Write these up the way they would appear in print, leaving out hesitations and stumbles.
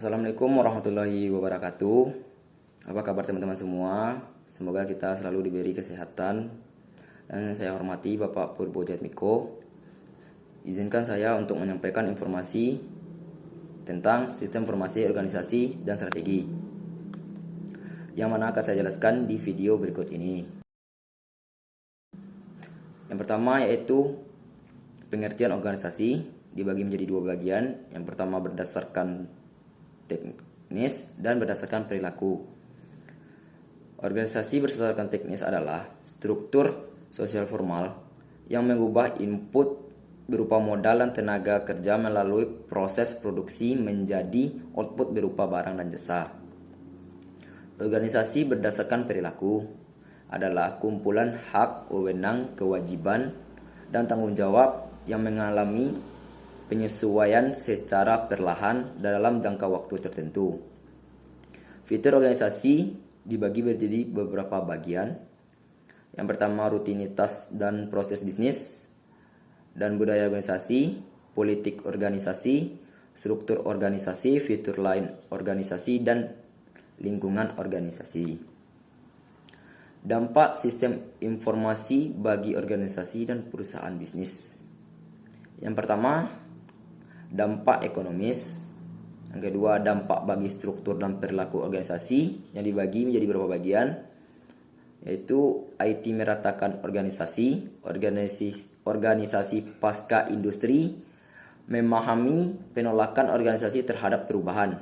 Assalamualaikum warahmatullahi wabarakatuh. Apa kabar teman-teman semua? Semoga kita selalu diberi kesehatan. Dan saya hormati Bapak Purbojatmiko. Izinkan saya untuk menyampaikan informasi tentang sistem informasi organisasi dan strategi, yang mana akan saya jelaskan di video berikut ini. Yang pertama yaitu pengertian organisasi dibagi menjadi dua bagian. Yang pertama berdasarkan teknis dan berdasarkan perilaku. Organisasi berdasarkan teknis adalah struktur sosial formal yang mengubah input berupa modal dan tenaga kerja melalui proses produksi menjadi output berupa barang dan jasa. Organisasi berdasarkan perilaku adalah kumpulan hak, wewenang, kewajiban, dan tanggung jawab yang mengalami penyesuaian secara perlahan dalam jangka waktu tertentu. Fitur organisasi dibagi menjadi beberapa bagian. Yang pertama rutinitas dan proses bisnis dan budaya organisasi, politik organisasi, struktur organisasi, fitur lain organisasi, dan lingkungan organisasi. Dampak sistem informasi bagi organisasi dan perusahaan bisnis. Yang pertama, dampak ekonomis. Yang kedua, dampak bagi struktur dan perilaku organisasi yang dibagi menjadi beberapa bagian, yaitu IT meratakan organisasi pasca industri, memahami penolakan organisasi terhadap perubahan.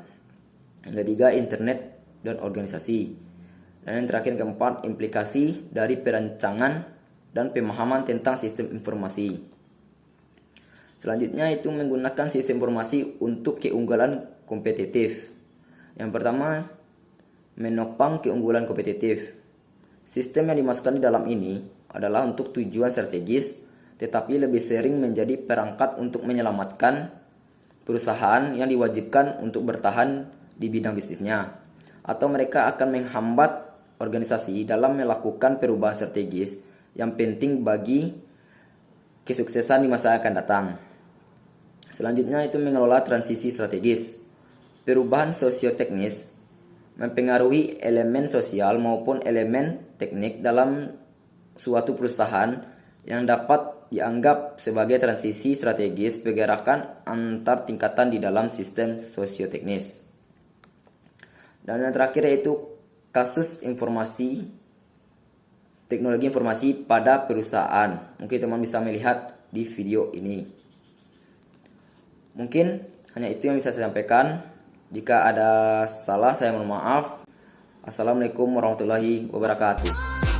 Yang ketiga, internet dan organisasi. Dan yang terakhir, keempat, implikasi dari perancangan dan pemahaman tentang sistem informasi. Selanjutnya itu menggunakan sistem informasi untuk keunggulan kompetitif. Yang pertama, menopang keunggulan kompetitif. Sistem yang dimasukkan di dalam ini adalah untuk tujuan strategis, tetapi lebih sering menjadi perangkat untuk menyelamatkan perusahaan yang diwajibkan untuk bertahan di bidang bisnisnya, atau mereka akan menghambat organisasi dalam melakukan perubahan strategis yang penting bagi kesuksesan di masa akan datang. Selanjutnya itu mengelola transisi strategis. Perubahan sosioteknis mempengaruhi elemen sosial maupun elemen teknik dalam suatu perusahaan yang dapat dianggap sebagai transisi strategis pergerakan antar tingkatan di dalam sistem sosioteknis. Dan yang terakhir yaitu kasus informasi, teknologi informasi pada perusahaan. Mungkin teman bisa melihat di video ini. Mungkin hanya itu yang bisa saya sampaikan. Jika ada salah, saya mohon maaf. Assalamualaikum warahmatullahi wabarakatuh.